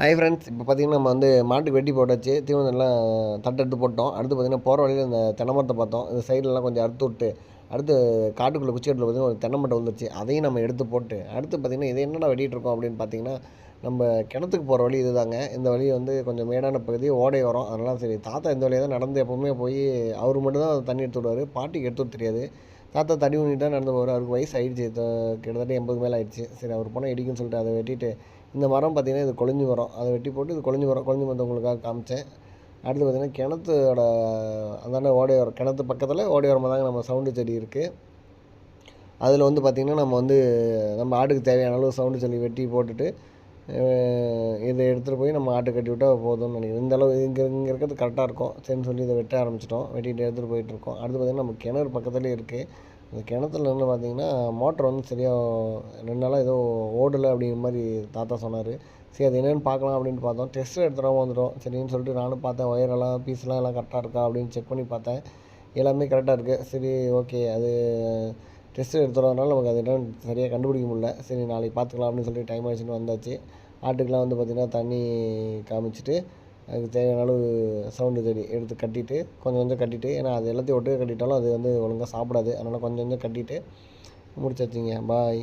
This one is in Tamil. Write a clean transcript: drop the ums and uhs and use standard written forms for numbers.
ஹாய் ஃப்ரெண்ட்ஸ், இப்போ பார்த்தீங்கன்னா நம்ம வந்து மாட்டுக்கு வெட்டி போட்டாச்சு. தீவனம்லாம் தட்டு எடுத்து போட்டோம். அடுத்து பார்த்தீங்கன்னா போகிற வழியில் இந்த தென்னை மரத்தை பார்த்தோம். இந்த சைட்லலாம் கொஞ்சம் அறுத்து விட்டு, அடுத்து காட்டுக்குள்ளே குச்சி இடத்துல பார்த்தீங்கன்னா ஒரு தென்னை மட்டை வந்துருச்சு. அதையும் நம்ம எடுத்து போட்டு, அடுத்து பார்த்தீங்கன்னா இதை என்னடா வெட்டிகிட்டு இருக்கோம் அப்படின்னு பார்த்தீங்கன்னா, நம்ம கிணத்துக்கு போகிற வழி இதுதாங்க. இந்த வழி வந்து கொஞ்சம் மேடான பகுதி, ஓடை வரும். அதனால சரி தாத்தா இந்த வழியாக தான் நடந்து எப்போவுமே போய் அவர் மட்டும் தான் தண்ணி எடுத்து விடுவார். பாட்டிக்கு எடுத்து விட தெரியாது. தாத்தா தடி ஊனிட்டு தான் நடந்து போவார். அவருக்கு வயசு ஆகிடுச்சு, கிட்டத்தட்ட 80 மேலே ஆகிடுச்சு. சரி அவர் போனால் இடிக்குன்னு சொல்லிட்டு அதை வெட்டிட்டு, இந்த மரம் பார்த்திங்கன்னா இது கொழிஞ்சி மரம். அதை வெட்டி போட்டு இது கொழிஞ்சி மரத்தை உங்களுக்காக காமிச்சேன். அடுத்து பார்த்திங்கன்னா கிணத்தோட அந்தாண்ட ஓடையோரம், கிணத்து பக்கத்தில் ஓடையோரமாக தாங்க நம்ம சவுண்டு செடி இருக்குது. அதில் வந்து பார்த்திங்கன்னா நம்ம ஆட்டுக்கு தேவையான அளவு சவுண்டு செடி வெட்டி போட்டுட்டு இதை எடுத்துகிட்டு போய் நம்ம ஆட்டு கட்டி விட்டால் போதும்னு நினைக்கிறேன். இந்த அளவு இங்கே இருக்கிறது கரெக்டாக இருக்கும். சரின்னு சொல்லி இதை வெட்ட ஆரம்பிச்சிட்டோம். வெட்டிட்டு எடுத்துகிட்டு போயிட்டுருக்கோம். அடுத்து பார்த்திங்கன்னா நம்ம கிணறு பக்கத்துலேயே இருக்குது. அந்த கிணத்துல வந்து பார்த்திங்கன்னா மோட்ரு வந்து சரியாக 2 நாளாக ஏதோ ஓடலை அப்படிங்கிற மாதிரி தாத்தா சொன்னார். சரி அது என்னென்னு பார்க்கலாம் அப்படின்ட்டு பார்த்தோம். டெஸ்ட்டு எடுத்துகிட்டு வந்துட்டோம். சரின்னு சொல்லிட்டு நானும் பார்த்தேன், ஒயரெல்லாம் பீஸ்லாம் எல்லாம் கரெக்டாக இருக்கா அப்படின்னு செக் பண்ணி பார்த்தேன். எல்லாமே கரெக்டாக இருக்குது. சரி ஓகே, அது டெஸ்ட்டு எடுத்துகிறதுனால நமக்கு அது என்னன்னு சரியாக கண்டுபிடிக்க முடியல. சரி நாளைக்கு பார்த்துக்கலாம் அப்படின்னு சொல்லி டைம் ஆகிடுச்சின்னு வந்தாச்சு. ஆட்டுக்கெலாம் வந்து பார்த்திங்கன்னா தண்ணி காமிச்சிட்டு, அதுக்கு தேவையான அளவு சவுண்டு செடி எடுத்து கட்டிட்டு, கொஞ்சம் கொஞ்சம் கட்டிட்டு, ஏன்னா அது எல்லாத்தையும் ஒட்டுக்க கட்டிட்டாலும் அது வந்து ஒழுங்காக சாப்பிடாது. அதனால் கொஞ்சம் கொஞ்சம் கட்டிட்டு முடிச்சாச்சுங்க. பாய்.